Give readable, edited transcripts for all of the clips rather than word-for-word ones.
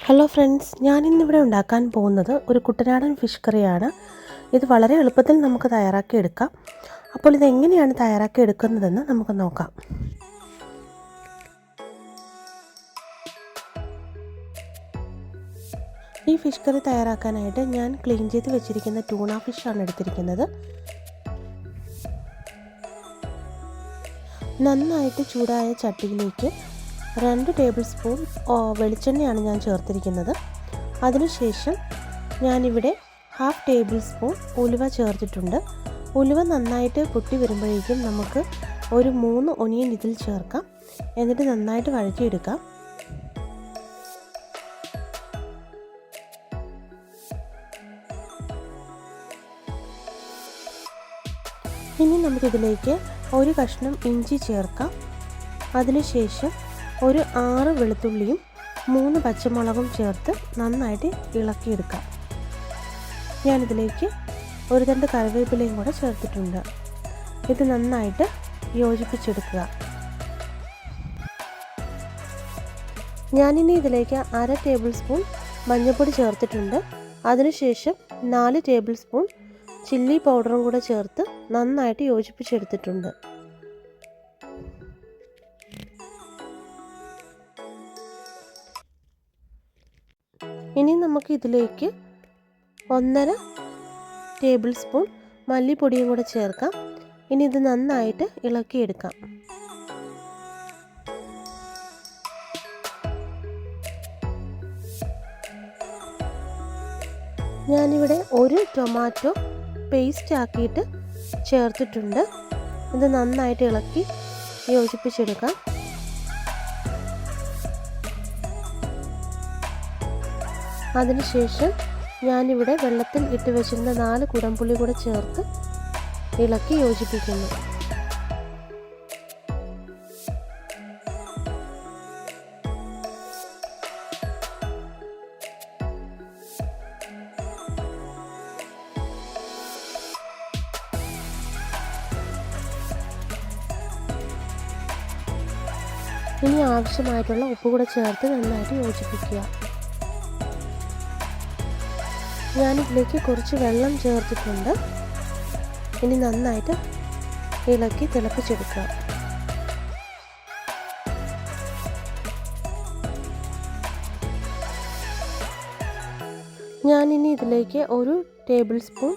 Hello friends, ഞാനിന്നിവിടെ ഉണ്ടാക്കാൻ പോകുന്നത് ഒരു കുട്ടനാടൻ ഫിഷ് കറിയാണ്. ഇത് വളരെ എളുപ്പത്തിൽ നമുക്ക് തയ്യാറാക്കിയെടുക്കാം. അപ്പോൾ ഇതെങ്ങനെയാണ് തയ്യാറാക്കിയെടുക്കുന്നതെന്ന് നമുക്ക് നോക്കാം. ഈ ഫിഷ് കറി തയ്യാറാക്കാനായിട്ട് ഞാൻ ക്ലീൻ ചെയ്ത് വെച്ചിരിക്കുന്ന ടൂണ ഫിഷാണ് എടുത്തിരിക്കുന്നത്. നന്നായിട്ട് ചൂടായ ചട്ടിയിലേക്ക് 2 ടേബിൾ സ്പൂൺ വെളിച്ചെണ്ണയാണ് ഞാൻ ചേർത്തിരിക്കുന്നത്. അതിനുശേഷം ഞാനിവിടെ 1/2 ടേബിൾ സ്പൂൺ ഉലുവ ചേർത്തിട്ടുണ്ട്. ഉലുവ നന്നായിട്ട് പൊട്ടി വരുമ്പോഴേക്കും നമുക്ക് ഒരു 3 ഒനിയൻ ഇതിൽ ചേർക്കാം. എന്നിട്ട് നന്നായിട്ട് വഴറ്റിയെടുക്കാം. ഇനി നമുക്കിതിലേക്ക് ഒരു കഷ്ണം ഇഞ്ചി ചേർക്കാം. അതിനുശേഷം ഒരു 6 വെളുത്തുള്ളിയും 3 പച്ചമുളകും ചേർത്ത് നന്നായിട്ട് ഇളക്കിയെടുക്കാം. ഞാനിതിലേക്ക് ഒരു തണ്ട് കറിവേപ്പിലയും കൂടെ ചേർത്തിട്ടുണ്ട്. ഇത് നന്നായിട്ട് യോജിപ്പിച്ചെടുക്കുക. ഞാനിനി ഇതിലേക്ക് 1/2 ടേബിൾ സ്പൂൺ മഞ്ഞൾപ്പൊടി ചേർത്തിട്ടുണ്ട്. അതിനുശേഷം 4 ടേബിൾ സ്പൂൺ ചില്ലി പൗഡറും കൂടെ ചേർത്ത് നന്നായിട്ട് യോജിപ്പിച്ചെടുത്തിട്ടുണ്ട്. ഇനി നമുക്ക് ഇതിലേക്ക് 1.5 ടേബിൾ സ്പൂൺ മല്ലിപ്പൊടിയും കൂടെ ചേർക്കാം. ഇനി ഇത് നന്നായിട്ട് ഇളക്കിയെടുക്കാം. ഞാനിവിടെ ഒരു ടൊമാറ്റോ പേസ്റ്റ് ആക്കിയിട്ട് ചേർത്തിട്ടുണ്ട്. ഇത് നന്നായിട്ട് ഇളക്കി യോജിപ്പിച്ചെടുക്കാം. അതിനുശേഷം ഞാനിവിടെ വെള്ളത്തിൽ ഇട്ട് വെച്ചിരുന്ന 4 കുടംപുളി കൂടെ ചേർത്ത് ഇളക്കി യോജിപ്പിക്കുന്നു. ഇനി ആവശ്യമായിട്ടുള്ള ഉപ്പ് കൂടെ ചേർത്ത് നന്നായിട്ട് യോജിപ്പിക്കുക. ഞാനിതിലേക്ക് കുറച്ച് വെള്ളം ചേർത്തിട്ടുണ്ട്. ഇനി നന്നായിട്ട് ഇളക്കി തിളപ്പിച്ചെടുക്കുക. ഞാനിനി ഇതിലേക്ക് ഒരു ടേബിൾ സ്പൂൺ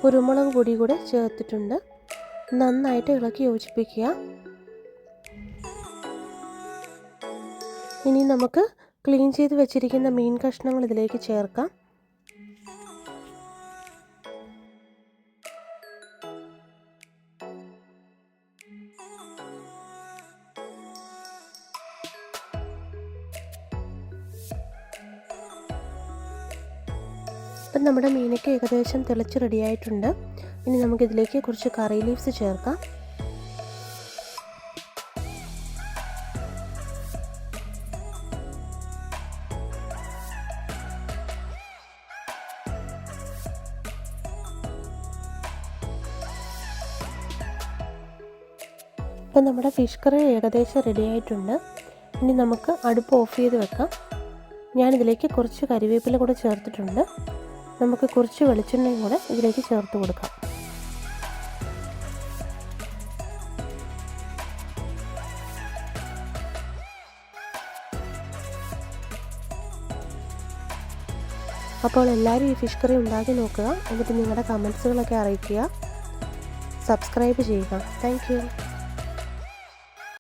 കുരുമുളക് പൊടി കൂടെ ചേർത്തിട്ടുണ്ട്. നന്നായിട്ട് ഇളക്കി യോജിപ്പിക്കുക. ഇനി നമുക്ക് ക്ലീൻ ചെയ്ത് വെച്ചിരിക്കുന്ന മീൻ കഷ്ണങ്ങൾ ഇതിലേക്ക് ചേർക്കാം. ഇപ്പം നമ്മുടെ മീനൊക്കെ ഏകദേശം തിളച്ച് റെഡിയായിട്ടുണ്ട്. ഇനി നമുക്കിതിലേക്ക് കുറച്ച് കറി ലീവ്സ് ചേർക്കാം. ഇപ്പം നമ്മുടെ ഫിഷ് കറി ഏകദേശം റെഡിയായിട്ടുണ്ട്. ഇനി നമുക്ക് അടുപ്പ് ഓഫ് ചെയ്ത് വെക്കാം. ഞാനിതിലേക്ക് കുറച്ച് കരിവേപ്പില കൂടെ ചേർത്തിട്ടുണ്ട്. നമുക്ക് കുറച്ച് വെളിച്ചെണ്ണയും കൂടെ ഇതിലേക്ക് ചേർത്ത് കൊടുക്കാം. അപ്പോൾ എല്ലാവരും ഈ ഫിഷ് കറി ഉണ്ടാക്കി നോക്കുക. എന്നിട്ട് നിങ്ങളുടെ കമൻസുകളൊക്കെ അറിയിക്കുക. സബ്സ്ക്രൈബ് ചെയ്യുക. Thank you.